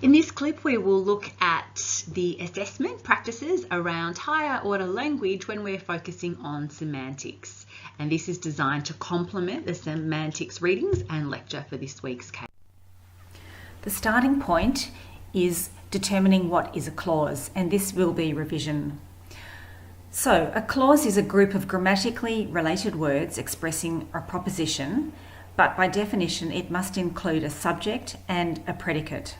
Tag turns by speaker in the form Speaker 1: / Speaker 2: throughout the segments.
Speaker 1: In this clip, we will look at the assessment practices around higher order language when we're focusing on semantics. And this is designed to complement the semantics readings and lecture for this week's case.
Speaker 2: The starting point is determining what is a clause, and this will be revision. So, a clause is a group of grammatically related words expressing a proposition, but by definition it must include a subject and a predicate.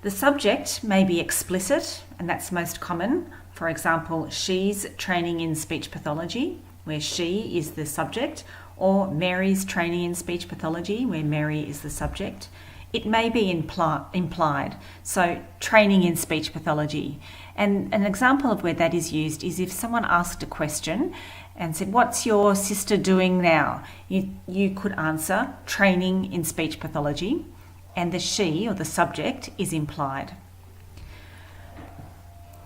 Speaker 2: The subject may be explicit, and that's most common. For example, she's training in speech pathology, where she is the subject, or Mary's training in speech pathology, where Mary is the subject. It may be implied, so training in speech pathology. And an example of where that is used is if someone asked a question and said, "What's your sister doing now?" You could answer, "Training in speech pathology," and the she or the subject is implied.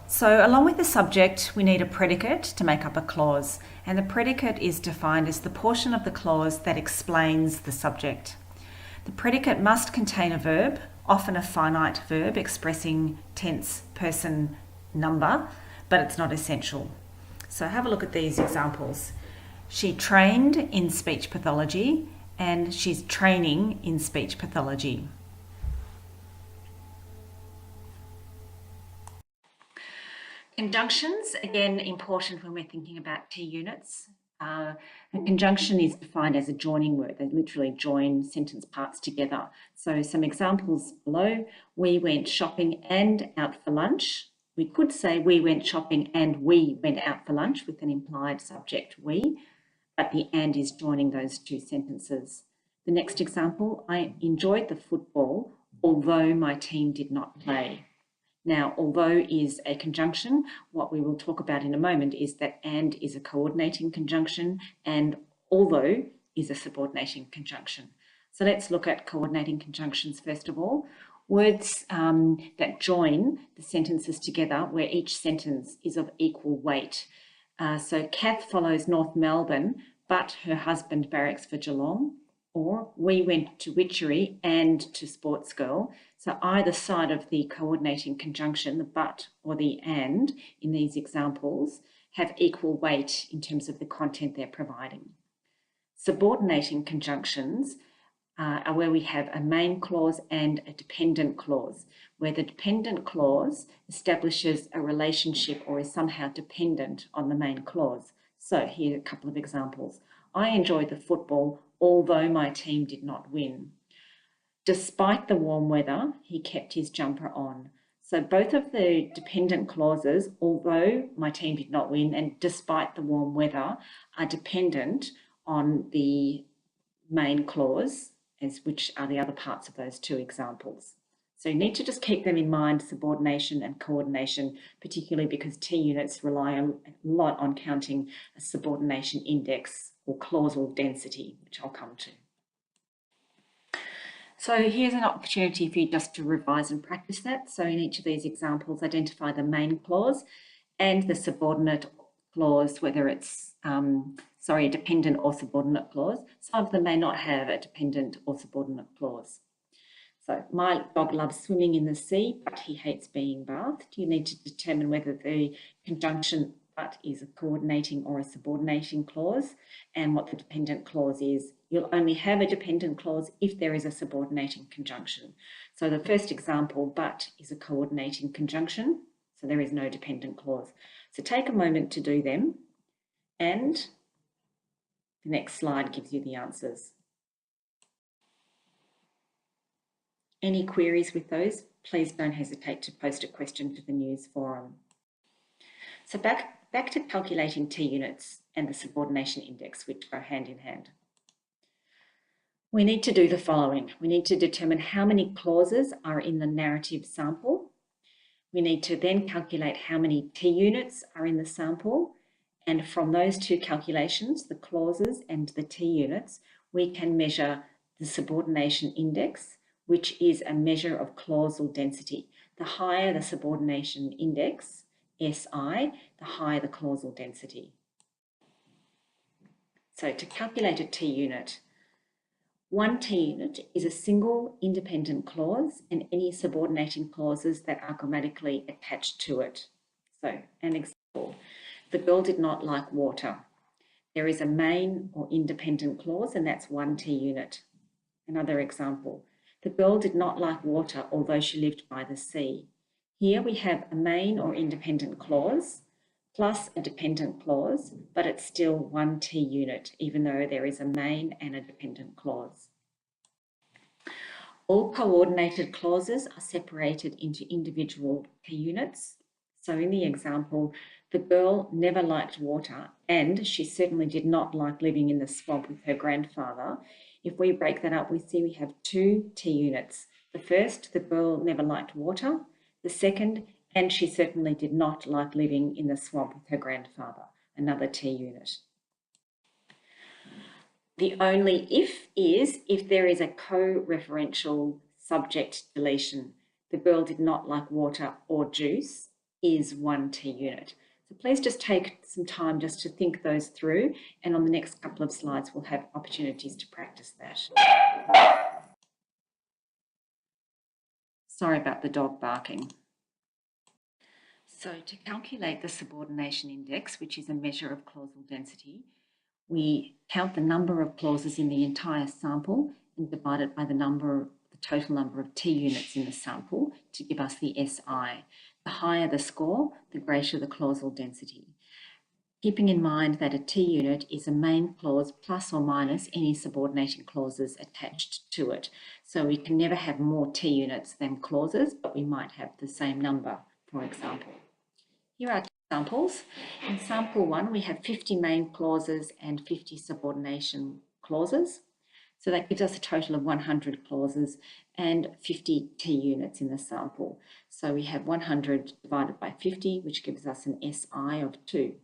Speaker 2: So along with the subject, we need a predicate to make up a clause, and the predicate is defined as the portion of the clause that explains the subject. The predicate must contain a verb, often a finite verb expressing tense, person, number, but it's not essential. So have a look at these examples. She trained in speech pathology and she's training in speech pathology. Conjunctions, again, important when we're thinking about T units. A conjunction is defined as a joining word. They literally join sentence parts together. So some examples below: we went shopping and out for lunch. We could say we went shopping and we went out for lunch with an implied subject we, but the and is joining those two sentences. The next example: I enjoyed the football although my team did not play. Now, although is a conjunction. What we will talk about in a moment is that and is a coordinating conjunction and although is a subordinating conjunction. So let's look at coordinating conjunctions first of all. Words that join the sentences together where each sentence is of equal weight. So Kath follows North Melbourne, but her husband barracks for Geelong. Or we went to Witchery and to Sports Girl. So either side of the coordinating conjunction, the but or the and, in these examples, have equal weight in terms of the content they're providing. Subordinating conjunctions are where we have a main clause and a dependent clause, where the dependent clause establishes a relationship or is somehow dependent on the main clause. So here are a couple of examples. I enjoyed the football although my team did not win. Despite the warm weather, he kept his jumper on. So both of the dependent clauses, although my team did not win and despite the warm weather, are dependent on the main clause, which are the other parts of those two examples. So you need to just keep them in mind, subordination and coordination, particularly because T units rely a lot on counting a subordination index or clausal density, which I'll come to. So here's an opportunity for you just to revise and practice that. So in each of these examples, identify the main clause and the subordinate clause, whether it's, a dependent or subordinate clause. Some of them may not have a dependent or subordinate clause. So my dog loves swimming in the sea, but he hates being bathed. You need to determine whether the conjunction but is a coordinating or a subordinating clause and what the dependent clause is. You'll only have a dependent clause if there is a subordinating conjunction. So the first example, but, is a coordinating conjunction, so there is no dependent clause. So take a moment to do them, and the next slide gives you the answers. Any queries with those, please don't hesitate to post a question to the news forum. So back to calculating T units and the subordination index, which go hand in hand. We need to do the following. We need to determine how many clauses are in the narrative sample. We need to then calculate how many T units are in the sample. And from those two calculations, the clauses and the T units, we can measure the subordination index, which is a measure of clausal density. The higher the subordination index, SI, the higher the clausal density. So to calculate a T unit, One T unit is a single independent clause and any subordinating clauses that are grammatically attached to it. So, an example, the girl did not like water. There is a main or independent clause, and that's one T unit. Another example, the girl did not like water although she lived by the sea. Here we have a main or independent clause plus a dependent clause, but it's still one T unit, even though there is a main and a dependent clause. All coordinated clauses are separated into individual T units. So in the example, the girl never liked water and she certainly did not like living in the swamp with her grandfather. If we break that up, we see we have two T units. The first, the girl never liked water. The second, and she certainly did not like living in the swamp with her grandfather, another T unit. The only if is if there is a co-referential subject deletion. The girl did not like water or juice is one T unit. So please just take some time just to think those through, and on the next couple of slides we'll have opportunities to practice that. Sorry about the dog barking. So to calculate the subordination index, which is a measure of clausal density, we count the number of clauses in the entire sample and divide it by the total number of T units in the sample to give us the SI. The higher the score, the greater the clausal density. Keeping in mind that a T unit is a main clause plus or minus any subordinating clauses attached to it. So we can never have more T units than clauses, but we might have the same number, for example. Here are examples. In sample 1, we have 50 main clauses and 50 subordination clauses. So that gives us a total of 100 clauses and 50 T units in the sample. So we have 100 divided by 50, which gives us an SI of 2.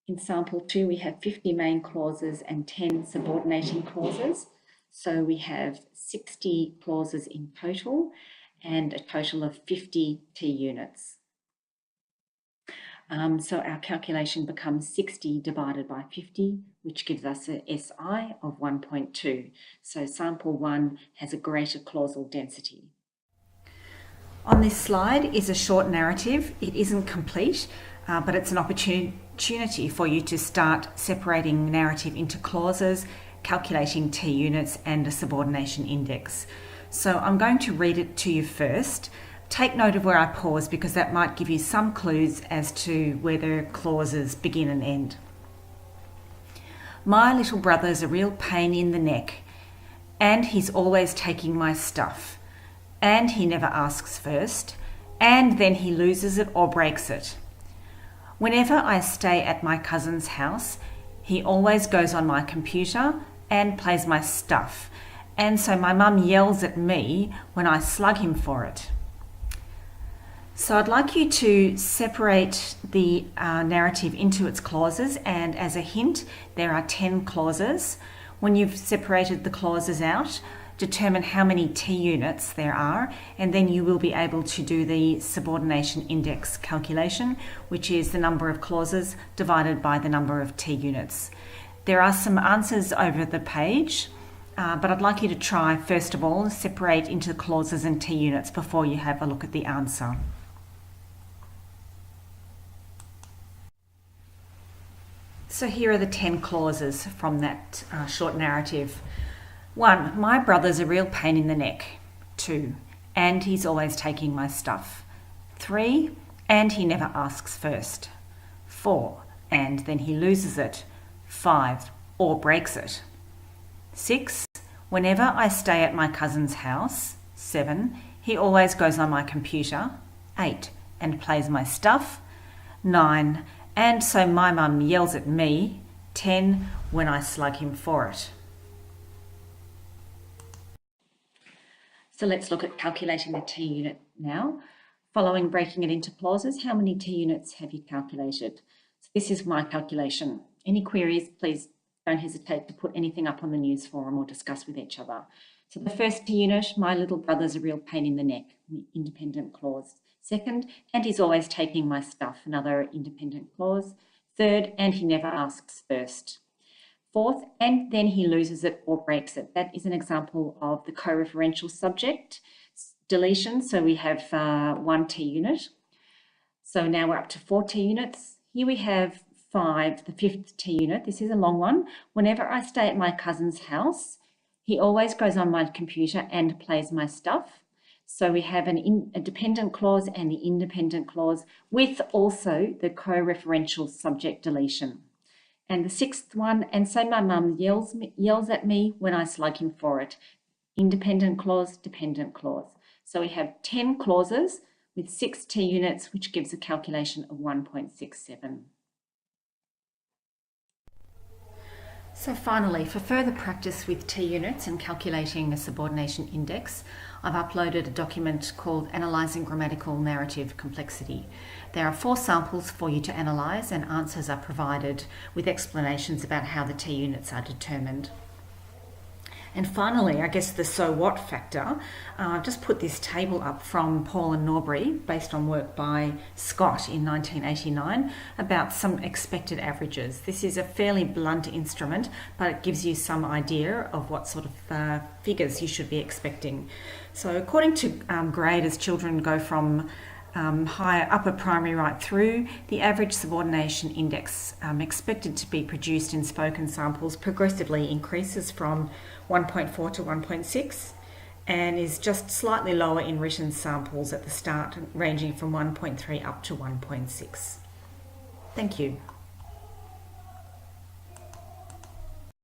Speaker 2: In sample 2, we have 50 main clauses and 10 subordinating clauses. So we have 60 clauses in total and a total of 50 T units. So our calculation becomes 60 divided by 50, which gives us a SI of 1.2. So sample 1 has a greater clausal density. On this slide is a short narrative. It isn't complete, but it's an opportunity for you to start separating narrative into clauses, calculating T units and a subordination index. So I'm going to read it to you first. Take note of where I pause because that might give you some clues as to where the clauses begin and end. My little brother's a real pain in the neck, and he's always taking my stuff, and he never asks first, and then he loses it or breaks it. Whenever I stay at my cousin's house, he always goes on my computer and plays my stuff, and so my mum yells at me when I slug him for it. So I'd like you to separate the narrative into its clauses, and as a hint, there are 10 clauses. When you've separated the clauses out, determine how many T units there are, and then you will be able to do the subordination index calculation, which is the number of clauses divided by the number of T units. There are some answers over the page, but I'd like you to try, first of all, separate into clauses and T units before you have a look at the answer. So here are the 10 clauses from that short narrative. 1, my brother's a real pain in the neck. 2, and he's always taking my stuff. 3, and he never asks first. 4, and then he loses it. 5, or breaks it. 6, whenever I stay at my cousin's house. 7, he always goes on my computer. 8, and plays my stuff. 9, and so my mum yells at me. 10, when I slug him for it. So let's look at calculating the T unit now. Following breaking it into clauses, how many T units have you calculated? So this is my calculation. Any queries, please don't hesitate to put anything up on the news forum or discuss with each other. So the first T unit, my little brother's a real pain in the neck, independent clause. 2nd, and he's always taking my stuff, another independent clause. 3rd, and he never asks first. fourth, and then he loses it or breaks it. That is an example of the co-referential subject deletion. So we have 1 T unit. So now we're up to 4 T units. Here we have 5, the 5th T unit. This is a long one. Whenever I stay at my cousin's house, he always goes on my computer and plays my stuff. So we have a dependent clause and the independent clause with also the co-referential subject deletion. And the 6th one, and so my mum yells at me when I slug him for it. Independent clause, dependent clause. So we have 10 clauses with 6 T units, which gives a calculation of 1.67. So finally, for further practice with T units and calculating a subordination index, I've uploaded a document called Analysing Grammatical Narrative Complexity. There are 4 samples for you to analyse, and answers are provided with explanations about how the T units are determined. And finally, I guess the so what factor, I've just put this table up from Paul and Norbury based on work by Scott in 1989 about some expected averages. This is a fairly blunt instrument, but it gives you some idea of what sort of figures you should be expecting. So according to grade, as children go from higher upper primary right through, the average subordination index expected to be produced in spoken samples progressively increases from 1.4 to 1.6 and is just slightly lower in written samples at the start, ranging from 1.3 up to 1.6. Thank you.